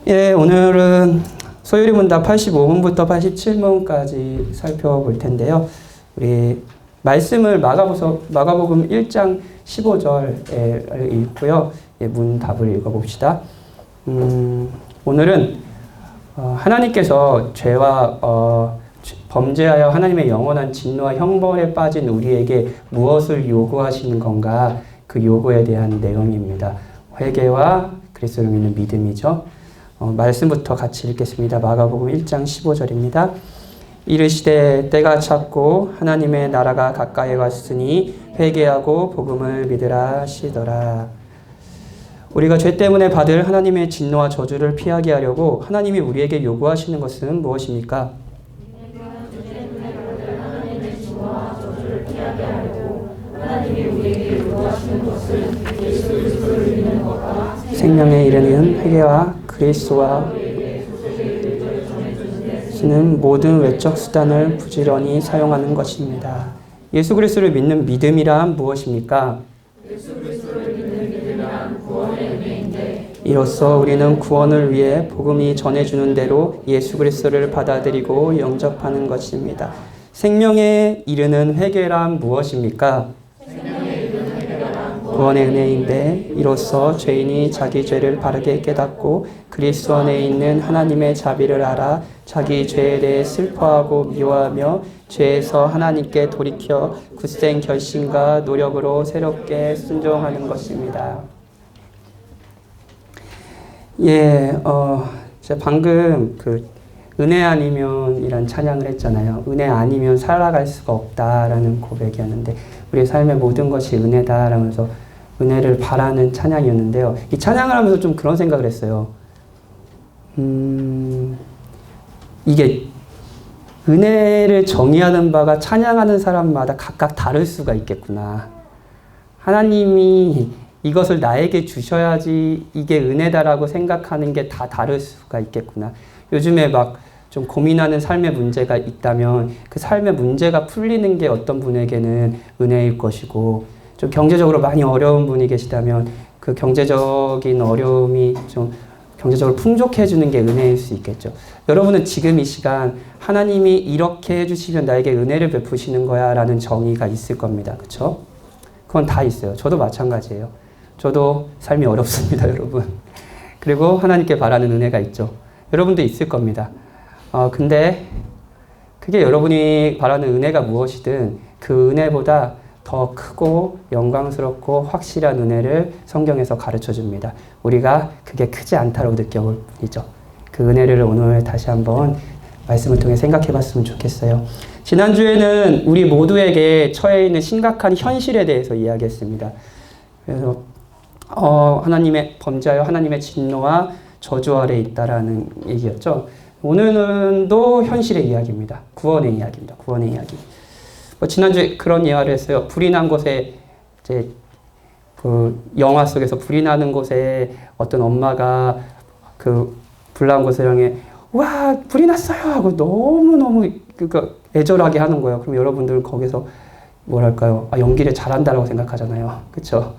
예, 오늘은 소율이 문답 85문부터 87문까지 살펴볼 텐데요. 우리 말씀을 마가복음 1장 15절을 읽고요. 예, 문답을 읽어봅시다. 오늘은 하나님께서 죄와 범죄하여 하나님의 영원한 진노와 형벌에 빠진 우리에게 무엇을 요구하시는 건가, 그 요구에 대한 내용입니다. 회개와 그리스도를 믿는 믿음이죠. 말씀부터 같이 읽겠습니다. 마가복음 1장 15절입니다. 이르시되 때가 찼고 하나님의 나라가 가까이 왔으니 회개하고 복음을 믿으라 하시더라. 우리가 죄 때문에 받을 하나님의 진노와 저주를 피하게 하려고 하나님이 우리에게 요구하시는 것은 무엇입니까? 생명에 이르는 회개와 그리스도와 쓰는 모든 외적 수단을 부지런히 사용하는 것입니다. 예수 그리스도를 믿는 믿음이란 무엇입니까? 이로써 우리는 구원을 위해 복음이 전해주는 대로 예수 그리스도를 받아들이고 영접하는 것입니다. 생명에 이르는 회개란 무엇입니까? 구원의 은혜인데 이로써 죄인이 자기 죄를 바르게 깨닫고 그리스도 안에 있는 하나님의 자비를 알아 자기 죄에 대해 슬퍼하고 미워하며 죄에서 하나님께 돌이켜 굳센 결심과 노력으로 새롭게 순종하는 것입니다. 예, 제가 방금 은혜 아니면 이란 찬양을 했잖아요. 은혜 아니면 살아갈 수가 없다라는 고백이었는데 우리의 삶의 모든 것이 은혜다라면서 은혜를 바라는 찬양이었는데요. 이 찬양을 하면서 좀 그런 생각을 했어요. 이게 은혜를 정의하는 바가 찬양하는 사람마다 각각 다를 수가 있겠구나. 하나님이 이것을 나에게 주셔야지 이게 은혜다라고 생각하는 게 다 다를 수가 있겠구나. 요즘에 막 좀 고민하는 삶의 문제가 있다면 그 삶의 문제가 풀리는 게 어떤 분에게는 은혜일 것이고, 좀 경제적으로 많이 어려운 분이 계시다면 그 경제적인 어려움이 좀 경제적으로 풍족해주는 게 은혜일 수 있겠죠. 여러분은 지금 이 시간 하나님이 이렇게 해주시면 나에게 은혜를 베푸시는 거야 라는 정의가 있을 겁니다. 그렇죠? 그건 다 있어요. 저도 마찬가지예요. 저도 삶이 어렵습니다, 여러분. 그리고 하나님께 바라는 은혜가 있죠. 여러분도 있을 겁니다. 근데 그게 여러분이 바라는 은혜가 무엇이든 그 은혜보다 더 크고 영광스럽고 확실한 은혜를 성경에서 가르쳐 줍니다. 우리가 그게 크지 않다고 느껴볼 뿐이죠. 그 은혜를 오늘 다시 한번 말씀을 통해 생각해 봤으면 좋겠어요. 지난주에는 우리 모두에게 처해 있는 심각한 현실에 대해서 이야기했습니다. 그래서 하나님의 범죄하여 하나님의 진노와 저주 아래 있다라는 얘기였죠. 오늘은 또 현실의 이야기입니다. 구원의 이야기입니다. 구원의 이야기. 지난주에 그런 이야기를 했어요. 불이 난 곳에, 이제, 영화 속에서 불이 나는 곳에 어떤 엄마가 그 불난 곳을 향해, 와, 불이 났어요! 하고 너무너무 애절하게 하는 거예요. 그럼 여러분들은 거기서 뭐랄까요? 연기를 잘한다라고 생각하잖아요. 그쵸?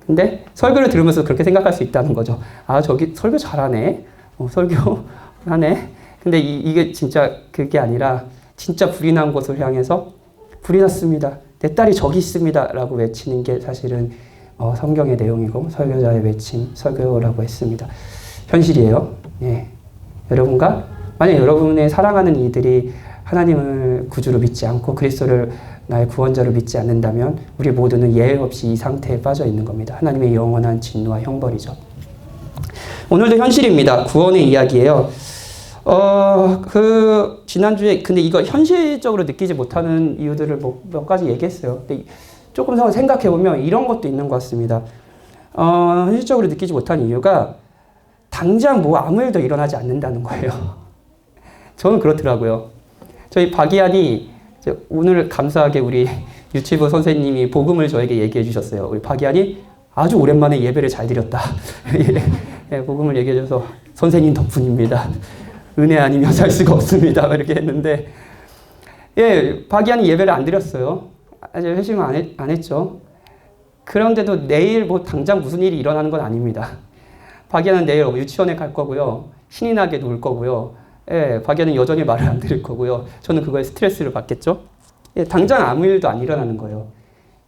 근데 설교를 들으면서 그렇게 생각할 수 있다는 거죠. 저기 설교 잘하네. 설교하네. 근데 이게 진짜 그게 아니라 진짜 불이 난 곳을 향해서 불이 났습니다. 내 딸이 저기 있습니다. 라고 외치는 게 사실은 성경의 내용이고 설교자의 외침, 설교라고 했습니다. 현실이에요. 예. 만약 여러분의 사랑하는 이들이 하나님을 구주로 믿지 않고 그리스도를 나의 구원자로 믿지 않는다면 우리 모두는 예외 없이 이 상태에 빠져 있는 겁니다. 하나님의 영원한 진노와 형벌이죠. 오늘도 현실입니다. 구원의 이야기예요. 지난주에 근데 이거 현실적으로 느끼지 못하는 이유들을 몇 가지 얘기했어요. 근데 조금 생각해보면 이런 것도 있는 것 같습니다. 현실적으로 느끼지 못하는 이유가 당장 아무 일도 일어나지 않는다는 거예요. 저는 그렇더라고요. 저희 박이한이 오늘 감사하게 우리 유치부 선생님이 복음을 저에게 얘기해 주셨어요. 우리 박이한이 아주 오랜만에 예배를 잘 드렸다. 예, 복음을 얘기해 줘서 선생님 덕분입니다. 은혜 아니면 살 수가 없습니다. 이렇게 했는데, 예, 박이한이 예배를 안 드렸어요. 아직 회심을 안 했죠. 그런데도 내일 당장 무슨 일이 일어나는 건 아닙니다. 박이한은 내일 유치원에 갈 거고요. 신이 나게 놀 거고요. 예, 박예는 여전히 말을 안 들을 거고요. 저는 그거에 스트레스를 받겠죠. 예, 당장 아무 일도 안 일어나는 거예요.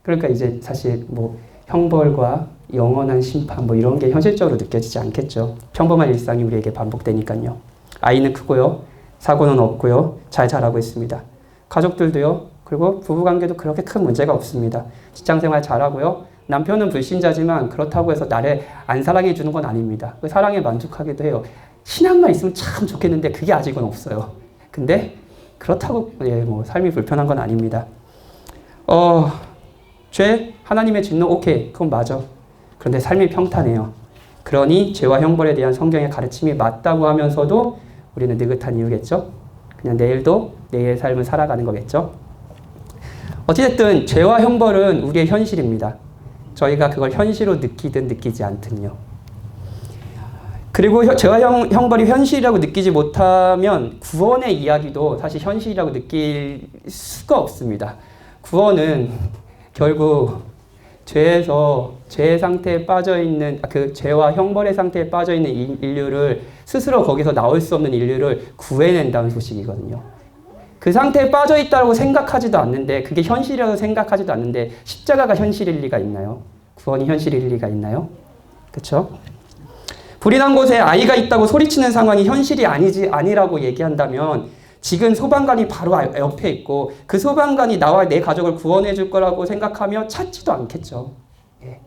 그러니까 이제 사실 뭐 형벌과 영원한 심판 뭐 이런 게 현실적으로 느껴지지 않겠죠. 평범한 일상이 우리에게 반복되니까요. 아이는 크고요. 사고는 없고요. 잘 자라고 있습니다. 가족들도요. 그리고 부부관계도 그렇게 큰 문제가 없습니다. 직장생활 잘하고요. 남편은 불신자지만 그렇다고 해서 나를 안 사랑해 주는 건 아닙니다. 그 사랑에 만족하기도 해요. 신앙만 있으면 참 좋겠는데 그게 아직은 없어요. 근데 그렇다고 뭐 삶이 불편한 건 아닙니다. 죄, 하나님의 진노, 오케이, 그건 맞아. 그런데 삶이 평탄해요. 그러니 죄와 형벌에 대한 성경의 가르침이 맞다고 하면서도 우리는 느긋한 이유겠죠? 그냥 내일도 내일의 삶을 살아가는 거겠죠? 어찌됐든 죄와 형벌은 우리의 현실입니다. 저희가 그걸 현실로 느끼든 느끼지 않든요. 그리고 죄와 형벌이 현실이라고 느끼지 못하면 구원의 이야기도 사실 현실이라고 느낄 수가 없습니다. 구원은 결국 죄의 상태에 빠져있는, 그 죄와 형벌의 상태에 빠져있는 인류를 스스로 거기서 나올 수 없는 인류를 구해낸다는 소식이거든요. 그 상태에 빠져있다고 생각하지도 않는데, 그게 현실이라고 생각하지도 않는데, 십자가가 현실일 리가 있나요? 구원이 현실일 리가 있나요? 그쵸? 불이 난 곳에 아이가 있다고 소리치는 상황이 현실이 아니라고 얘기한다면, 지금 소방관이 바로 옆에 있고 그 소방관이 나와 내 가족을 구원해 줄 거라고 생각하며 찾지도 않겠죠. 예.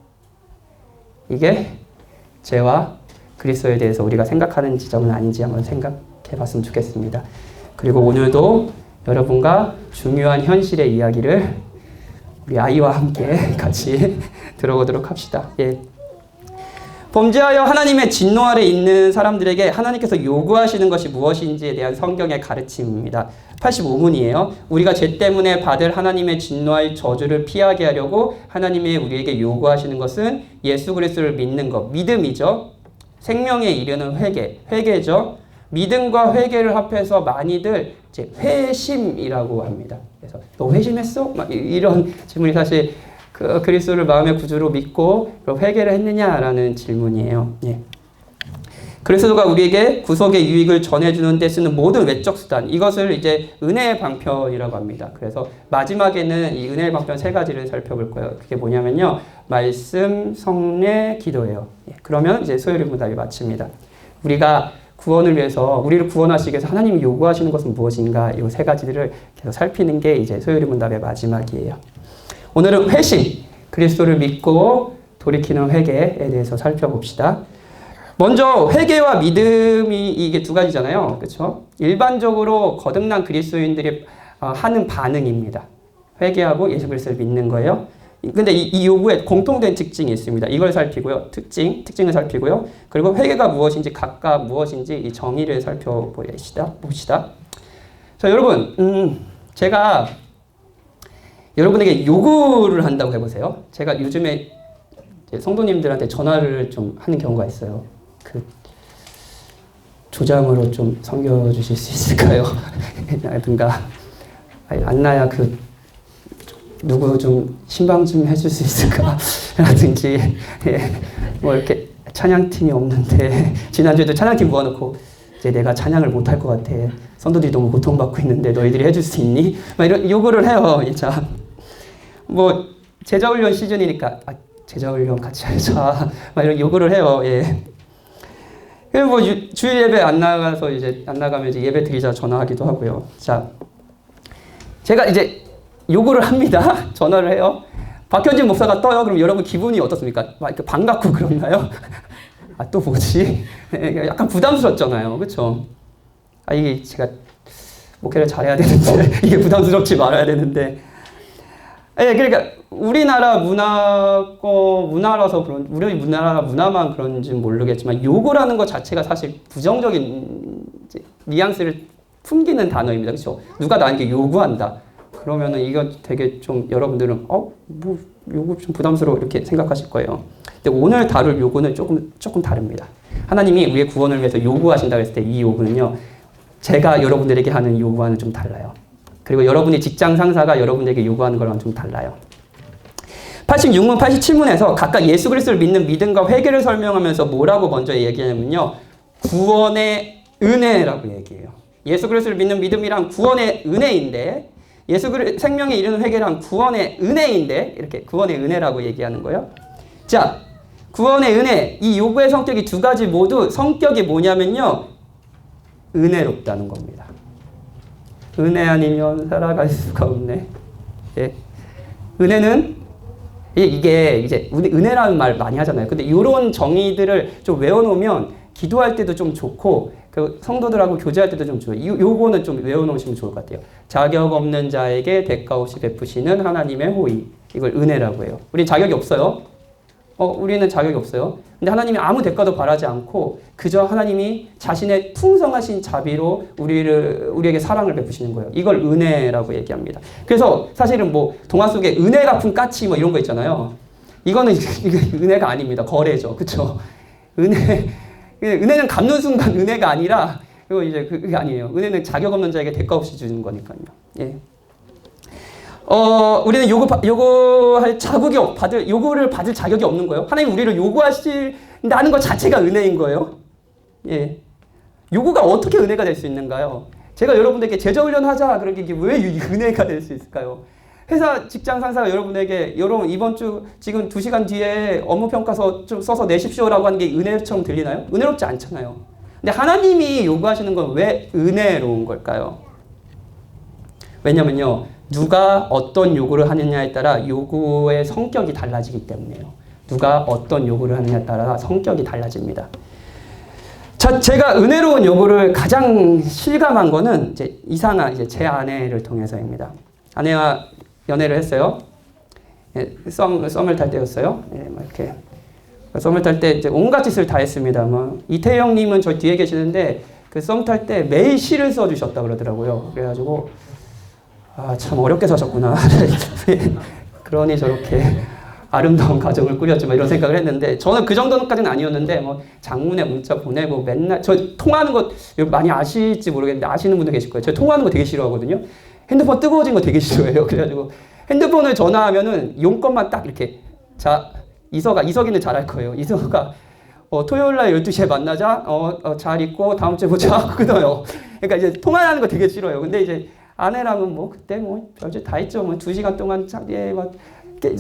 이게 죄와 그리스도에 대해서 우리가 생각하는 지점은 아닌지 한번 생각해 봤으면 좋겠습니다. 그리고 오늘도 여러분과 중요한 현실의 이야기를 우리 아이와 함께 같이 들어보도록 합시다. 예. 범죄하여 하나님의 진노 아래 있는 사람들에게 하나님께서 요구하시는 것이 무엇인지에 대한 성경의 가르침입니다. 85문이에요. 우리가 죄 때문에 받을 하나님의 진노할 저주를 피하게 하려고 하나님이 우리에게 요구하시는 것은 예수 그리스도를 믿는 것, 믿음이죠. 생명에 이르는 회개죠. 믿음과 회개를 합해서 많이들 이제 회심이라고 합니다. 그래서 너 회심했어? 막 이런 질문이 사실 그 그리스도를 마음의 구주로 믿고 회개를 했느냐라는 질문이에요. 예. 그리스도가 우리에게 구속의 유익을 전해주는 데 쓰는 모든 외적 수단, 이것을 이제 은혜의 방편이라고 합니다. 그래서 마지막에는 이 은혜의 방편 3가지를 살펴볼 거예요. 그게 뭐냐면요, 말씀, 성례, 기도예요. 예. 그러면 이제 소요리 문답이 마칩니다. 우리가 구원을 위해서, 우리를 구원하시기 위해서 하나님이 요구하시는 것은 무엇인가, 이 3가지들을 계속 살피는 게 이제 소요리 문답의 마지막이에요. 오늘은 회심, 그리스도를 믿고 돌이키는 회개에 대해서 살펴봅시다. 먼저 회개와 믿음이 이게 2가지잖아요. 그렇죠? 일반적으로 거듭난 그리스도인들이 하는 반응입니다. 회개하고 예수 그리스도를 믿는 거예요. 근데 이 요구에 공통된 특징이 있습니다. 이걸 살피고요. 특징을 살피고요. 그리고 회개가 무엇인지, 각각 무엇인지 이 정의를 살펴봅시다. 자, 여러분, 제가 여러분에게 요구를 한다고 해보세요. 제가 요즘에 성도님들한테 전화를 좀 하는 경우가 있어요. 그 조장으로 좀 섬겨주실 수 있을까요? 라든가 안나야 그 누구 좀 신방 좀 해줄 수 있을까? 라든지 뭐 이렇게 찬양팀이 없는데 지난주에도 찬양팀 모아놓고 이제 내가 찬양을 못할 것 같아. 성도들이 너무 고통받고 있는데 너희들이 해줄 수 있니? 막 이런 요구를 해요. 자. 뭐 제자훈련 시즌이니까 제자훈련 같이 하자 막 이런 요구를 해요. 예. 그리고 뭐 주일 예배 안 나가면 이제 예배 드리자 전화하기도 하고요. 자, 제가 이제 요구를 합니다. 전화를 해요. 박현진 목사가 떠요. 그럼 여러분 기분이 어떻습니까? 막 이렇게 반갑고 그런가요? 또 뭐지? 약간 부담스럽잖아요. 그렇죠? 이게 제가 목회를 잘해야 되는데 이게 부담스럽지 말아야 되는데. 예, 그러니까 우리나라 문화라서 우리 우리나라 문화만 그런지 모르겠지만 요구라는 것 자체가 사실 부정적인 뉘앙스를 품기는 단어입니다. 그렇죠? 누가 나에게 요구한다. 그러면은 이거 되게 좀 여러분들은 뭐 요구 좀 부담스러워 이렇게 생각하실 거예요. 근데 오늘 다룰 요구는 조금 다릅니다. 하나님이 우리의 구원을 위해서 요구하신다고 했을 때 이 요구는요, 제가 여러분들에게 하는 요구와는 좀 달라요. 그리고 여러분의 직장 상사가 여러분에게 요구하는 거랑 좀 달라요. 86문, 87문에서 각각 예수 그리스도를 믿는 믿음과 회개를 설명하면서 뭐라고 먼저 얘기하냐면요, 구원의 은혜라고 얘기해요. 예수 그리스도를 믿는 믿음이란 구원의 은혜인데 예수 그리스도 생명에 이르는 회개란 구원의 은혜인데 이렇게 구원의 은혜라고 얘기하는 거예요. 자, 구원의 은혜, 이 요구의 성격이 두 가지 모두 성격이 뭐냐면요. 은혜롭다는 겁니다. 은혜 아니면 살아갈 수가 없네. 예. 은혜는 이게 이제 은혜라는 말 많이 하잖아요. 근데 이런 정의들을 좀 외워놓으면 기도할 때도 좀 좋고 그 성도들하고 교제할 때도 좀 좋아요. 요거는 좀 외워놓으시면 좋을 것 같아요. 자격 없는 자에게 대가 없이 베푸시는 하나님의 호의. 이걸 은혜라고 해요. 우린 자격이 없어요. 우리는 자격이 없어요. 근데 하나님이 아무 대가도 바라지 않고 그저 하나님이 자신의 풍성하신 자비로 우리에게 사랑을 베푸시는 거예요. 이걸 은혜라고 얘기합니다. 그래서 사실은 뭐 동화 속에 은혜 갚은 까치 뭐 이런 거 있잖아요. 이거는 은혜가 아닙니다. 거래죠. 그렇죠? 은혜는 갚는 순간 은혜가 아니라 이거 이제 그게 아니에요. 은혜는 자격 없는 자에게 대가 없이 주는 거니까요. 예. 우리는 요구를 받을 자격이 없는 거예요. 하나님 우리를 요구하신다는 것 자체가 은혜인 거예요. 예. 요구가 어떻게 은혜가 될 수 있는가요? 제가 여러분에게 제자훈련 하자 그런 게 왜 은혜가 될 수 있을까요? 회사 직장 상사가 여러분에게 여러분 이번 주 지금 2시간 뒤에 업무 평가서 좀 써서 내십시오라고 하는 게 은혜처럼 들리나요? 은혜롭지 않잖아요. 근데 하나님이 요구하시는 건 왜 은혜로운 걸까요? 왜냐면요. 누가 어떤 요구를 하느냐에 따라 요구의 성격이 달라지기 때문에요. 누가 어떤 요구를 하느냐에 따라 성격이 달라집니다. 제가 은혜로운 요구를 가장 실감한 거는 이제 제 아내를 통해서입니다. 아내와 연애를 했어요. 예, 썸을 탈 때였어요. 예, 이렇게 썸을 탈 때 이제 온갖 짓을 다 했습니다. 뭐 이태영님은 저 뒤에 계시는데 그 썸 탈 때 매일 시를 써주셨다 그러더라고요. 그래가지고 참 어렵게 사셨구나. 그러니 저렇게 아름다운 가정을 꾸렸지만 이런 생각을 했는데 저는 그 정도까지는 아니었는데 뭐 장문에 문자 보내고 맨날 저 통화하는 거 많이 아실지 모르겠는데 아시는 분도 계실 거예요. 저 통화하는 거 되게 싫어하거든요. 핸드폰 뜨거워진 거 되게 싫어해요. 그래가지고 핸드폰을 전화하면은 용건만 딱 이렇게 이석이는 잘할 거예요. 이석아 토요일 날 12시에 만나자. 잘 있고 다음 주에 보자. 끊어요. 그러니까 이제 통화하는 거 되게 싫어요. 근데 이제 아내랑은 뭐 그때 뭐 별짓 다 했죠. 뭐 2시간 동안 막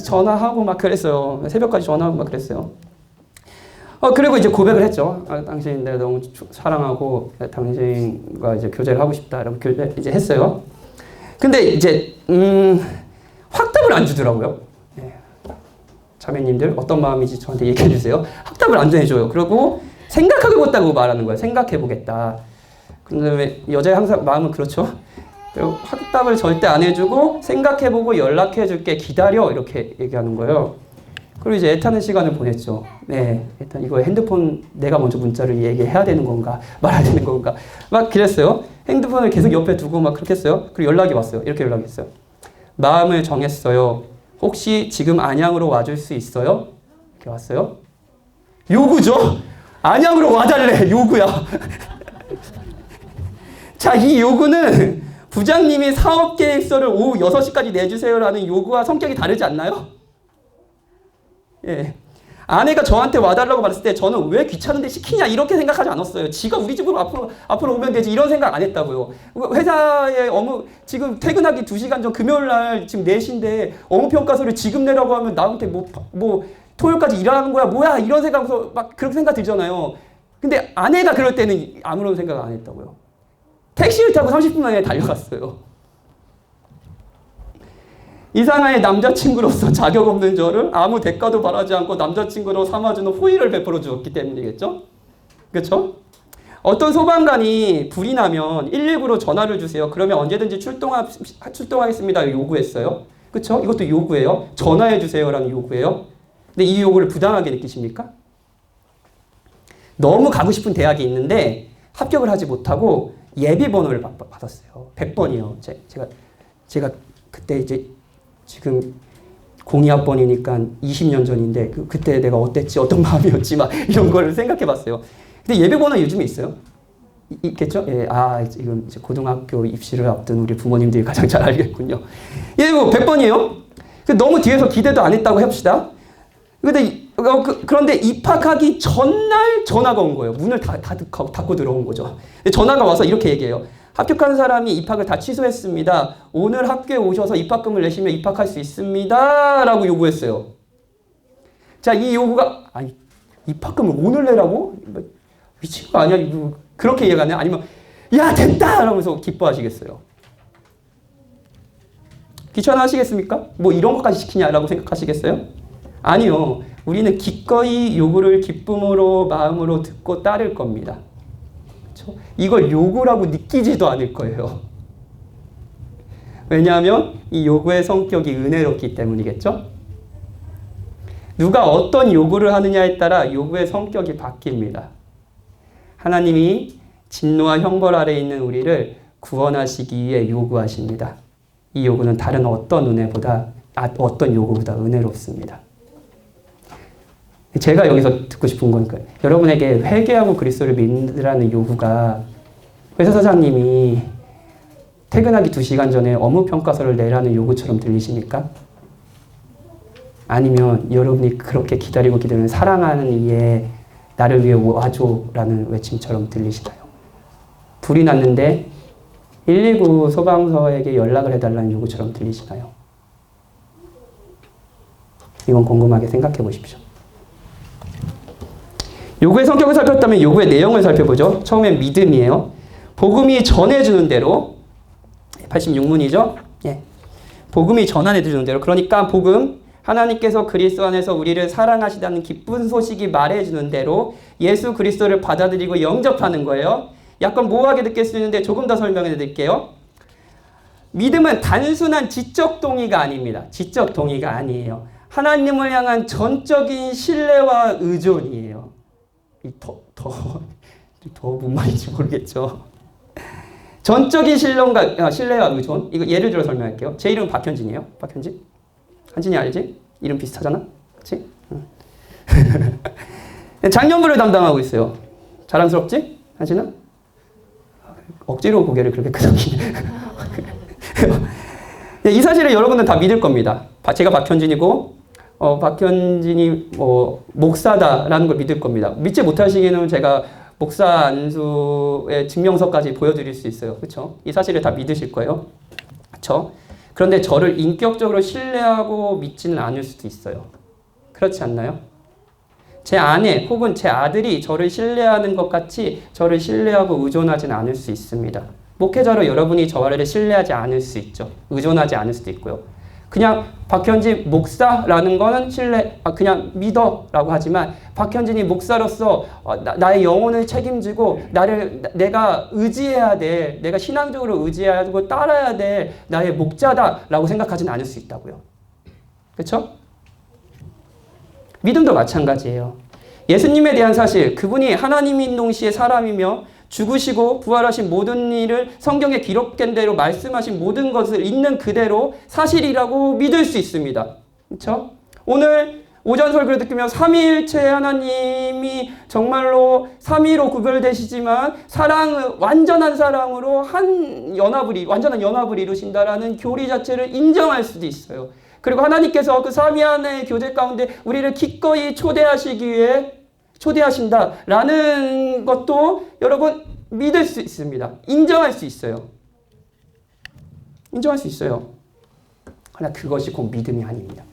전화하고 막 그랬어요. 새벽까지 전화하고 막 그랬어요. 그리고 이제 고백을 했죠. 당신 내가 너무 사랑하고 당신과 이제 교제를 하고 싶다. 이렇게 교제 이제 했어요. 근데 이제 확답을 안 주더라고요. 네. 자매님들 어떤 마음인지 저한테 얘기해 주세요. 확답을 안 해줘요. 그리고 생각해보겠다고 말하는 거예요. 생각해보겠다. 근데 여자의 항상 마음은 그렇죠. 그리고 확답을 절대 안 해주고 생각해보고 연락해줄게 기다려 이렇게 얘기하는 거예요. 그리고 이제 애타는 시간을 보냈죠. 네, 일단 이거 핸드폰 내가 먼저 문자를 얘기해야 되는 건가 말아야 되는 건가 막 그랬어요. 핸드폰을 계속 옆에 두고 막 그렇게 했어요. 그리고 연락이 왔어요. 이렇게 연락이 했어요. 마음을 정했어요. 혹시 지금 안양으로 와줄 수 있어요? 이렇게 왔어요. 요구죠. 안양으로 와달래. 요구야. 자, 이 요구는 부장님이 사업계획서를 오후 6시까지 내주세요라는 요구와 성격이 다르지 않나요? 예. 아내가 저한테 와달라고 말했을 때 저는 왜 귀찮은데 시키냐 이렇게 생각하지 않았어요. 지가 우리 집으로 앞으로 오면 되지 이런 생각 안 했다고요. 회사에 지금 퇴근하기 2시간 전 금요일 날 지금 4시인데 업무평가서를 지금 내라고 하면 나한테 뭐 토요일까지 일하는 거야 뭐야 이런 생각하면서 막 그렇게 생각 들잖아요. 근데 아내가 그럴 때는 아무런 생각 안 했다고요. 택시를 타고 30분 만에 달려갔어요. 이상하게 남자친구로서 자격 없는 저를 아무 대가도 바라지 않고 남자친구로 삼아주는 호의를 베풀어 주었기 때문이겠죠? 그렇죠? 어떤 소방관이 불이 나면 119로 전화를 주세요. 그러면 언제든지 출동하겠습니다. 요구했어요. 그렇죠? 이것도 요구예요. 전화해 주세요라는 요구예요. 근데 이 요구를 부당하게 느끼십니까? 너무 가고 싶은 대학이 있는데 합격을 하지 못하고 예비 번호를 받았어요. 100번이요. 제가 그때 이제 지금 02학번이니까 20년 전인데 그때 내가 어땠지 어떤 마음이었지 막 이런 걸 생각해 봤어요. 근데 예비 번호 요즘에 있어요? 있겠죠? 예, 지금 이제 고등학교 입시를 앞둔 우리 부모님들이 가장 잘 알겠군요. 예, 이거 100번이에요. 너무 뒤에서 기대도 안 했다고 합시다. 근데 그런데 입학하기 전날 전화가 온 거예요. 문을 닫고 들어온 거죠. 전화가 와서 이렇게 얘기해요. 합격한 사람이 입학을 다 취소했습니다. 오늘 학교에 오셔서 입학금을 내시면 입학할 수 있습니다. 라고 요구했어요. 자, 이 요구가, 아니, 입학금을 오늘 내라고? 미친 거 아니야? 그렇게 이해가 안 해? 아니면, 야, 됐다! 라면서 기뻐하시겠어요? 귀찮아하시겠습니까? 뭐 이런 것까지 시키냐라고 생각하시겠어요? 아니요. 우리는 기꺼이 요구를 기쁨으로 마음으로 듣고 따를 겁니다. 그렇죠? 이걸 요구라고 느끼지도 않을 거예요. 왜냐하면 이 요구의 성격이 은혜롭기 때문이겠죠? 누가 어떤 요구를 하느냐에 따라 요구의 성격이 바뀝니다. 하나님이 진노와 형벌 아래 있는 우리를 구원하시기 위해 요구하십니다. 이 요구는 다른 어떤 은혜보다, 어떤 요구보다 은혜롭습니다. 제가 여기서 듣고 싶은 건 여러분에게 회개하고 그리스도를 믿으라는 요구가 회사 사장님이 퇴근하기 2시간 전에 업무 평가서를 내라는 요구처럼 들리십니까? 아니면 여러분이 그렇게 기다리고 기다리는 사랑하는 이에 나를 위해 와줘라는 외침처럼 들리시나요? 불이 났는데 119 소방서에게 연락을 해달라는 요구처럼 들리시나요? 이건 곰곰하게 생각해 보십시오. 요구의 성격을 살폈다면 요구의 내용을 살펴보죠. 처음엔 믿음이에요. 복음이 전해주는 대로 86문이죠. 예. 복음이 전해주는 대로 그러니까 복음 하나님께서 그리스도 안에서 우리를 사랑하시다는 기쁜 소식이 말해주는 대로 예수 그리스도를 받아들이고 영접하는 거예요. 약간 모호하게 느낄 수 있는데 조금 더 설명해 드릴게요. 믿음은 단순한 지적 동의가 아닙니다. 지적 동의가 아니에요. 하나님을 향한 전적인 신뢰와 의존이에요. 더 무슨 말인지 모르겠죠. 전적인 신뢰와 의존. 이거 예를 들어 설명할게요. 제 이름은 박현진이에요. 박현진? 한진이 알지? 이름 비슷하잖아? 그치? 작년부를 담당하고 있어요. 자랑스럽지? 한진아? 억지로 고개를 그렇게 끄덕이네. 이 사실을 여러분은 다 믿을 겁니다. 제가 박현진이고, 박현진이 목사다라는 걸 믿을 겁니다. 믿지 못하시기에는 제가 목사 안수의 증명서까지 보여드릴 수 있어요. 그렇죠? 이 사실을 다 믿으실 거예요. 그렇죠? 그런데 저를 인격적으로 신뢰하고 믿지는 않을 수도 있어요. 그렇지 않나요? 제 아내 혹은 제 아들이 저를 신뢰하는 것 같이 저를 신뢰하고 의존하지는 않을 수 있습니다. 목회자로 여러분이 저를 신뢰하지 않을 수 있죠. 의존하지 않을 수도 있고요. 그냥 박현진 목사라는 거는 그냥 믿어라고 하지만 박현진이 목사로서 나의 영혼을 책임지고 내가 의지해야 될, 내가 신앙적으로 의지하고 따라야 될 나의 목자다라고 생각하지는 않을 수 있다고요. 그렇죠? 믿음도 마찬가지예요. 예수님에 대한 사실, 그분이 하나님인 동시에 사람이며 죽으시고 부활하신 모든 일을 성경에 기록된 대로 말씀하신 모든 것을 있는 그대로 사실이라고 믿을 수 있습니다. 그렇죠? 오늘 오전 설교를 듣으며 삼위일체 하나님이 정말로 삼위로 구별되시지만 완전한 사랑으로 완전한 연합을 이루신다라는 교리 자체를 인정할 수도 있어요. 그리고 하나님께서 그 삼위 하나의 교제 가운데 우리를 기꺼이 초대하시기 위해 초대하신다라는 것도 여러분 믿을 수 있습니다. 인정할 수 있어요. 인정할 수 있어요. 그러나 그것이 곧 믿음이 아닙니다.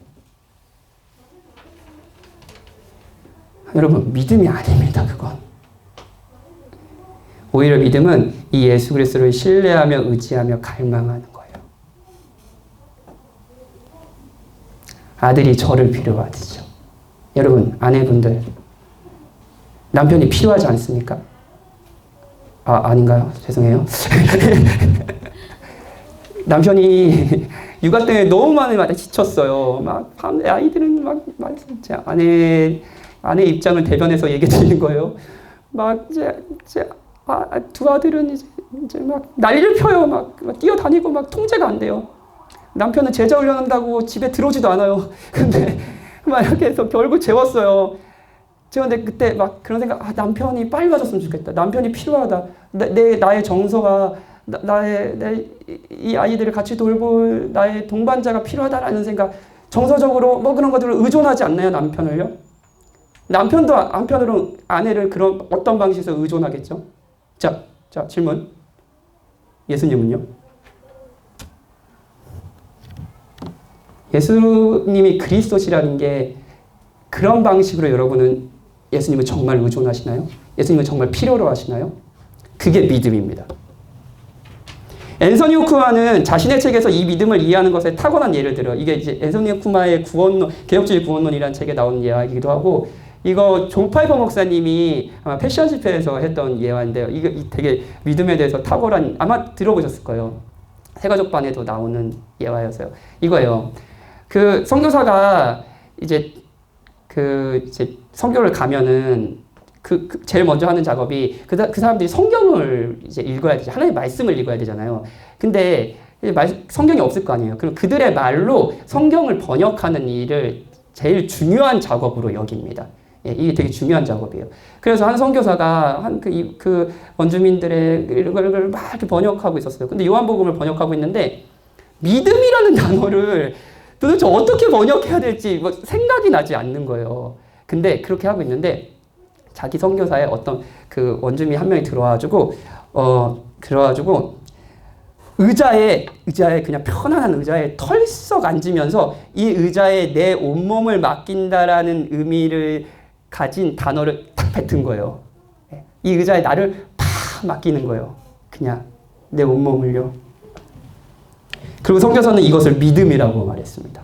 여러분, 믿음이 아닙니다. 그건. 오히려 믿음은 이 예수 그리스도를 신뢰하며 의지하며 갈망하는 거예요. 아들이 저를 필요하시죠. 여러분, 아내분들 남편이 필요하지 않습니까? 아닌가요? 죄송해요. 남편이 육아 때문에 너무 많이 지쳤어요. 아이들은 진짜 아내 입장을 대변해서 얘기 드리는 거예요. 두 아들은 이제 막 난리를 펴요. 막 뛰어다니고 막 통제가 안 돼요. 남편은 제자 훈련한다고 집에 들어오지도 않아요. 근데 막 이렇게 해서 결국 재웠어요. 제가 근데 그때 막 그런 생각, 남편이 빨리 와줬으면 좋겠다. 남편이 필요하다. 나의 정서가, 이 아이들을 같이 돌볼 나의 동반자가 필요하다라는 생각, 정서적으로 뭐 그런 것들을 의존하지 않나요, 남편을요? 남편도 한편으로 아내를 그런 어떤 방식에서 의존하겠죠? 자, 질문. 예수님은요? 예수님이 그리스도시라는 게 그런 방식으로 여러분은 예수님을 정말 의존하시나요? 예수님을 정말 필요로 하시나요? 그게 믿음입니다. 앤서니 후쿠마는 자신의 책에서 이 믿음을 이해하는 것에 타고난 예를 들어요. 이게 이제 앤서니 후쿠마의 구원론, 개혁주의 구원론이라는 책에 나온 이야기이기도 하고, 이거 존 파이퍼 목사님이 아마 패션 집회에서 했던 예화인데요. 이게 되게 믿음에 대해서 탁월한, 아마 들어보셨을 거예요. 새가족반에도 나오는 예화여서요. 이거예요. 그 선교사가 이제 선교를 가면은 제일 먼저 하는 작업이 그 사람들이 성경을 이제 읽어야 되죠. 하나님의 말씀을 읽어야 되잖아요. 근데 성경이 없을 거 아니에요. 그럼 그들의 말로 성경을 번역하는 일을 제일 중요한 작업으로 여깁니다. 예, 이게 되게 중요한 작업이에요. 그래서 한 선교사가 그 원주민들의 이걸 막 이렇게 번역하고 있었어요. 근데 요한복음을 번역하고 있는데 믿음이라는 단어를 도대체 어떻게 번역해야 될지 생각이 나지 않는 거예요. 근데 그렇게 하고 있는데 자기 선교사에 어떤 그 원주민 한 명이 들어와가지고 의자에 그냥 편안한 의자에 털썩 앉으면서 이 의자에 내 온몸을 맡긴다라는 의미를 가진 단어를 탁 뱉은 거예요. 이 의자에 나를 팍 맡기는 거예요. 그냥 내 온몸을요. 그리고 선교사는 이것을 믿음이라고 말했습니다.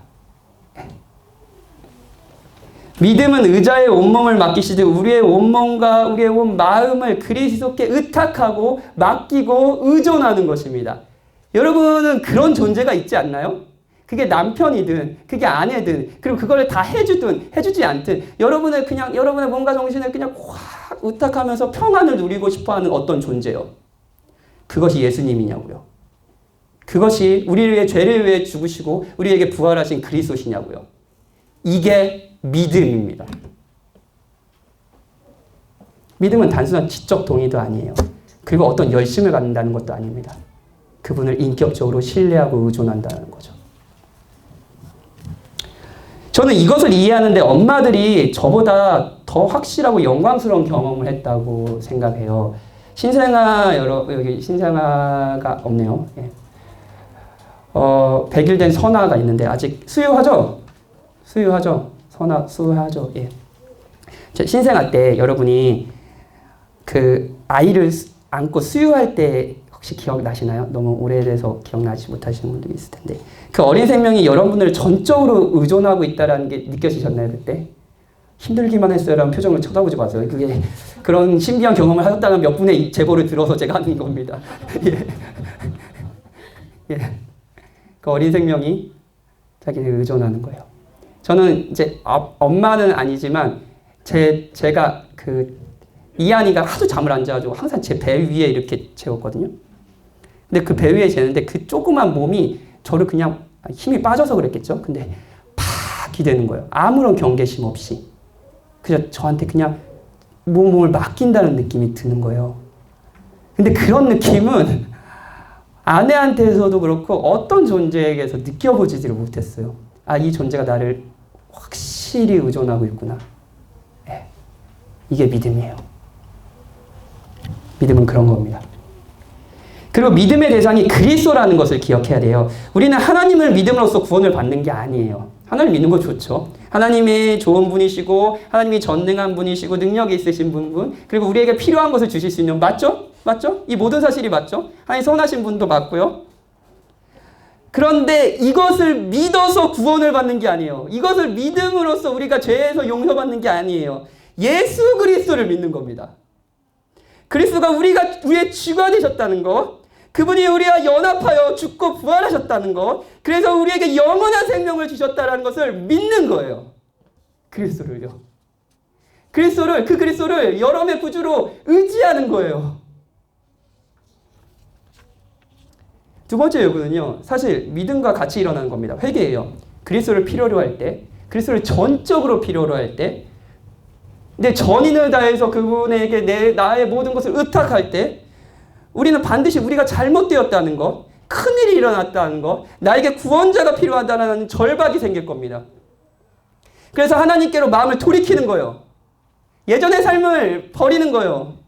믿음은 의자에 온몸을 맡기시되 우리의 온몸과 우리의 온 마음을 그리스도께 의탁하고 맡기고 의존하는 것입니다. 여러분은 그런 존재가 있지 않나요? 그게 남편이든 그게 아내든 그리고 그걸 다 해주든 해주지 않든 여러분의 몸과 정신을 그냥 확 의탁하면서 평안을 누리고 싶어하는 어떤 존재요. 그것이 예수님이냐고요. 그것이 우리를 위해 죄를 위해 죽으시고 우리에게 부활하신 그리스도시냐고요. 이게 믿음입니다. 믿음은 단순한 지적 동의도 아니에요. 그리고 어떤 열심을 갖는다는 것도 아닙니다. 그분을 인격적으로 신뢰하고 의존한다는 거죠. 저는 이것을 이해하는데 엄마들이 저보다 더 확실하고 영광스러운 경험을 했다고 생각해요. 여기 신생아가 없네요. 예. 100일 된 선아가 있는데 아직 수유하죠? 수유하죠. 예. 신생아 때 여러분이 그 아이를 안고 수유할 때 혹시 기억나시나요? 너무 오래돼서 기억나지 못하시는 분도 있을 텐데 그 어린 생명이 여러분을 전적으로 의존하고 있다는 게 느껴지셨나요? 그때? 힘들기만 했어요 라는 표정을 쳐다보지 마세요. 그게 그런 신비한 경험을 하셨다는 몇 분의 제보를 들어서 제가 하는 겁니다. 예. 그 어린 생명이 자기를 의존하는 거예요. 저는 이제 엄마는 아니지만 제가 이한이가 하도 잠을 안 자가지고 항상 제 배 위에 이렇게 재웠거든요. 근데 그 배 위에 재는데 그 조그만 몸이 저를 그냥 힘이 빠져서 그랬겠죠. 근데 팍 기대는 거예요. 아무런 경계심 없이. 그래서 저한테 그냥 몸을 맡긴다는 느낌이 드는 거예요. 근데 그런 느낌은 아내한테서도 그렇고 어떤 존재에게서 느껴보지를 못했어요. 이 존재가 나를 확실히 의존하고 있구나. 네. 이게 믿음이에요. 믿음은 그런 겁니다. 그리고 믿음의 대상이 그리스도라는 것을 기억해야 돼요. 우리는 하나님을 믿음으로써 구원을 받는 게 아니에요. 하나님 믿는 거 좋죠. 하나님이 좋은 분이시고 하나님이 전능한 분이시고 능력이 있으신 분 그리고 우리에게 필요한 것을 주실 수 있는 맞죠? 이 모든 사실이 맞죠? 하나님 선하신 분도 맞고요. 그런데 이것을 믿어서 구원을 받는 게 아니에요. 이것을 믿음으로써 우리가 죄에서 용서받는 게 아니에요. 예수 그리스도를 믿는 겁니다. 그리스도가 우리의 주가 되셨다는 것, 그분이 우리와 연합하여 죽고 부활하셨다는 것, 그래서 우리에게 영원한 생명을 주셨다는 것을 믿는 거예요. 그리스도를요. 그 그리스도를 여러분의 구주로 의지하는 거예요. 두 번째 요구는요, 사실 믿음과 같이 일어나는 겁니다. 회개예요. 그리스도를 필요로 할 때, 그리스도를 전적으로 필요로 할 때, 내 전인을 다해서 그분에게 나의 모든 것을 의탁할 때, 우리는 반드시 우리가 잘못되었다는 것, 큰일이 일어났다는 것, 나에게 구원자가 필요하다는 절박이 생길 겁니다. 그래서 하나님께로 마음을 돌이키는 거예요. 예전의 삶을 버리는 거예요.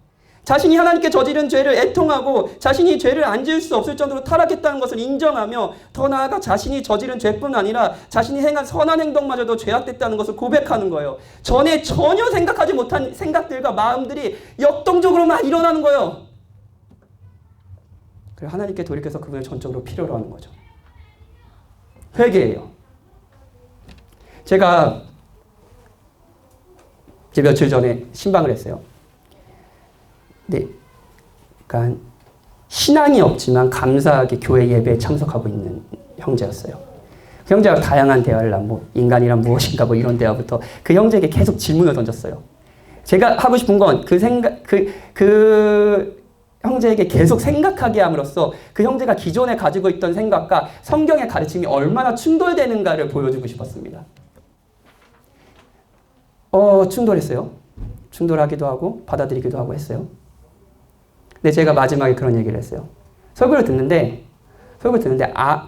자신이 하나님께 저지른 죄를 애통하고 자신이 죄를 안 지을 수 없을 정도로 타락했다는 것을 인정하며 더 나아가 자신이 저지른 죄뿐 아니라 자신이 행한 선한 행동마저도 죄악됐다는 것을 고백하는 거예요. 전에 전혀 생각하지 못한 생각들과 마음들이 역동적으로 막 일어나는 거예요. 그래서 하나님께 돌이켜서 그분을 전적으로 필요로 하는 거죠. 회개예요. 제가 이제 며칠 전에 신방을 했어요. 네, 그러니까 신앙이 없지만 감사하게 교회 예배에 참석하고 있는 형제였어요. 그 형제가 다양한 대화를 뭐 인간이란 무엇인가 뭐 이런 대화부터 그 형제에게 계속 질문을 던졌어요. 제가 하고 싶은 건 그 형제에게 계속 생각하게 함으로써 그 형제가 기존에 가지고 있던 생각과 성경의 가르침이 얼마나 충돌되는가를 보여주고 싶었습니다. 충돌했어요. 충돌하기도 하고 받아들이기도 하고 했어요. 근데 제가 마지막에 그런 얘기를 했어요. 설교를 듣는데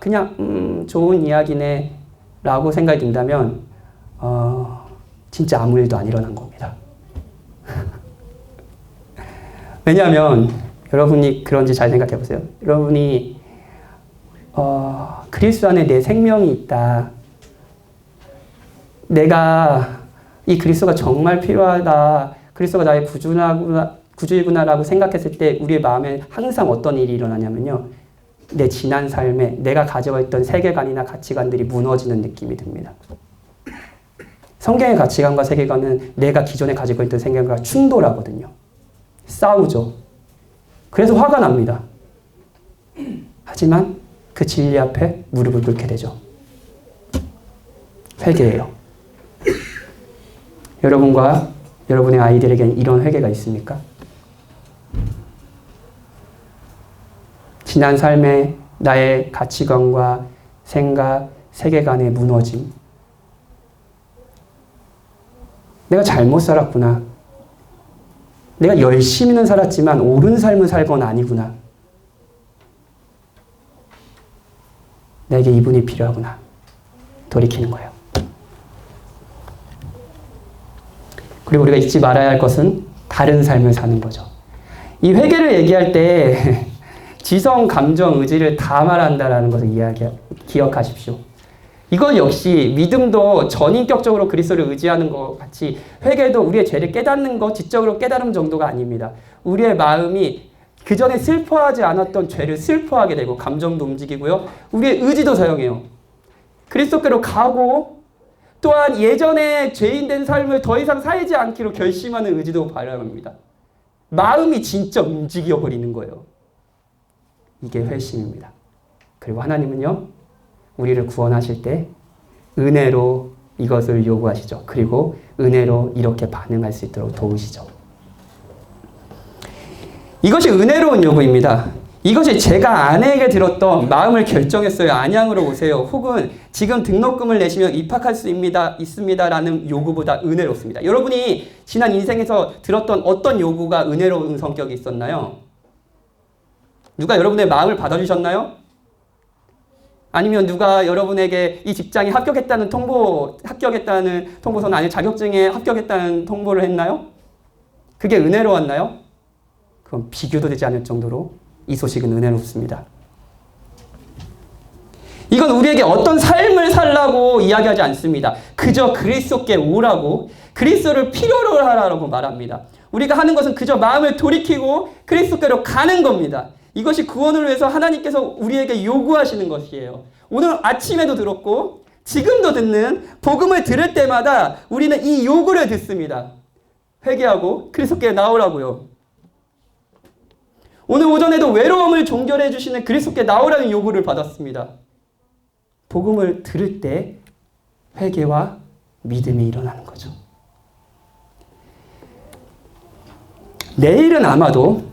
그냥 좋은 이야기네 라고 생각이 든다면 진짜 아무 일도 안 일어난 겁니다. 왜냐하면 여러분이 그런지 잘 생각해 보세요. 여러분이 그리스도 안에 내 생명이 있다. 내가 이 그리스도가 정말 필요하다. 그리스도가 나의 구주이구나라고 생각했을 때 우리의 마음에 항상 어떤 일이 일어나냐면요. 내 지난 삶에 내가 가지고 있던 세계관이나 가치관들이 무너지는 느낌이 듭니다. 성경의 가치관과 세계관은 내가 기존에 가지고 있던 세계관과 충돌하거든요. 싸우죠. 그래서 화가 납니다. 하지만 그 진리 앞에 무릎을 꿇게 되죠. 회개예요. 여러분과 여러분의 아이들에겐 이런 회개가 있습니까? 지난 삶에 나의 가치관과 생각, 세계관의 무너짐. 내가 잘못 살았구나. 내가 열심히는 살았지만 옳은 삶을 살건 아니구나. 내게 이분이 필요하구나. 돌이키는 거예요. 그리고 우리가 잊지 말아야 할 것은 다른 삶을 사는 거죠. 이 회개를 얘기할 때 지성, 감정, 의지를 다 말한다라는 것을 기억하십시오. 이건 역시 믿음도 전인격적으로 그리스도를 의지하는 것 같이 회개도 우리의 죄를 깨닫는 것, 지적으로 깨달음 정도가 아닙니다. 우리의 마음이 그전에 슬퍼하지 않았던 죄를 슬퍼하게 되고 감정도 움직이고요. 우리의 의지도 사용해요. 그리스도께로 가고 또한 예전에 죄인된 삶을 더 이상 살지 않기로 결심하는 의지도 발현합니다. 마음이 진짜 움직여버리는 거예요. 이게 회심입니다. 그리고 하나님은요. 우리를 구원하실 때 은혜로 이것을 요구하시죠. 그리고 은혜로 이렇게 반응할 수 있도록 도우시죠. 이것이 은혜로운 요구입니다. 이것이 제가 아내에게 들었던 마음을 결정했어요. 안양으로 오세요. 혹은 지금 등록금을 내시면 입학할 수 있습니다라는 요구보다 은혜롭습니다. 여러분이 지난 인생에서 들었던 어떤 요구가 은혜로운 성격이 있었나요? 누가 여러분의 마음을 받아주셨나요? 아니면 누가 여러분에게 이 직장에 합격했다는 통보서는 아니면 자격증에 합격했다는 통보를 했나요? 그게 은혜로웠나요? 그건 비교도 되지 않을 정도로 이 소식은 은혜롭습니다. 이건 우리에게 어떤 삶을 살라고 이야기하지 않습니다. 그저 그리스도께 오라고 그리스도를 필요로 하라고 말합니다. 우리가 하는 것은 그저 마음을 돌이키고 그리스도께로 가는 겁니다. 이것이 구원을 위해서 하나님께서 우리에게 요구하시는 것이에요. 오늘 아침에도 들었고 지금도 듣는 복음을 들을 때마다 우리는 이 요구를 듣습니다. 회개하고 그리스도께 나오라고요. 오늘 오전에도 외로움을 종결해 주시는 그리스도께 나오라는 요구를 받았습니다. 복음을 들을 때 회개와 믿음이 일어나는 거죠. 내일은 아마도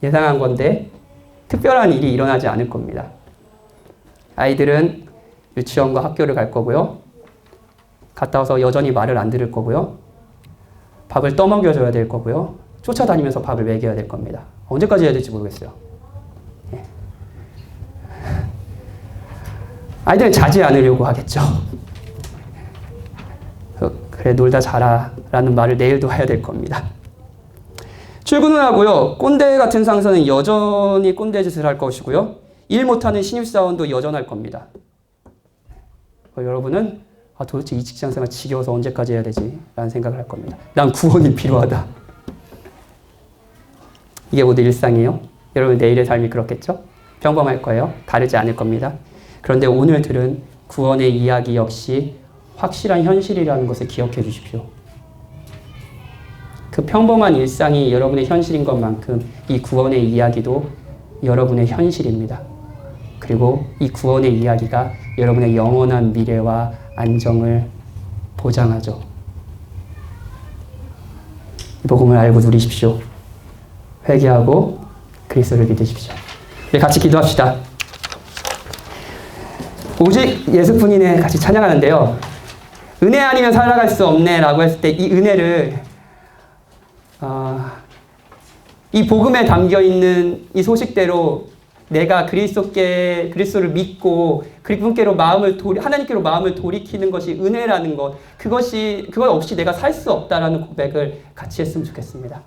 예상한 건데 특별한 일이 일어나지 않을 겁니다. 아이들은 유치원과 학교를 갈 거고요. 갔다 와서 여전히 말을 안 들을 거고요. 밥을 떠먹여줘야 될 거고요. 쫓아다니면서 밥을 먹여야 될 겁니다. 언제까지 해야 될지 모르겠어요. 예. 아이들은 자지 않으려고 하겠죠. 그래 놀다 자라 라는 말을 내일도 해야 될 겁니다. 출근을 하고요. 꼰대 같은 상사는 여전히 꼰대 짓을 할 것이고요. 일 못하는 신입사원도 여전할 겁니다. 여러분은 도대체 이 직장생활 지겨워서 언제까지 해야 되지? 라는 생각을 할 겁니다. 난 구원이 필요하다. 이게 모두 일상이에요. 여러분 내일의 삶이 그렇겠죠? 평범할 거예요. 다르지 않을 겁니다. 그런데 오늘 들은 구원의 이야기 역시 확실한 현실이라는 것을 기억해 주십시오. 그 평범한 일상이 여러분의 현실인 것만큼 이 구원의 이야기도 여러분의 현실입니다. 그리고 이 구원의 이야기가 여러분의 영원한 미래와 안정을 보장하죠. 이 복음을 알고 누리십시오. 회개하고 그리스도를 믿으십시오. 네, 같이 기도합시다. 오직 예수뿐이네 같이 찬양하는데요. 은혜 아니면 살아갈 수 없네 라고 했을 때 이 은혜를 이 복음에 담겨있는 이 소식대로 내가 그리스도를 믿고 그분께로 하나님께로 마음을 돌이키는 것이 은혜라는 것, 그것 없이 내가 살 수 없다라는 고백을 같이 했으면 좋겠습니다.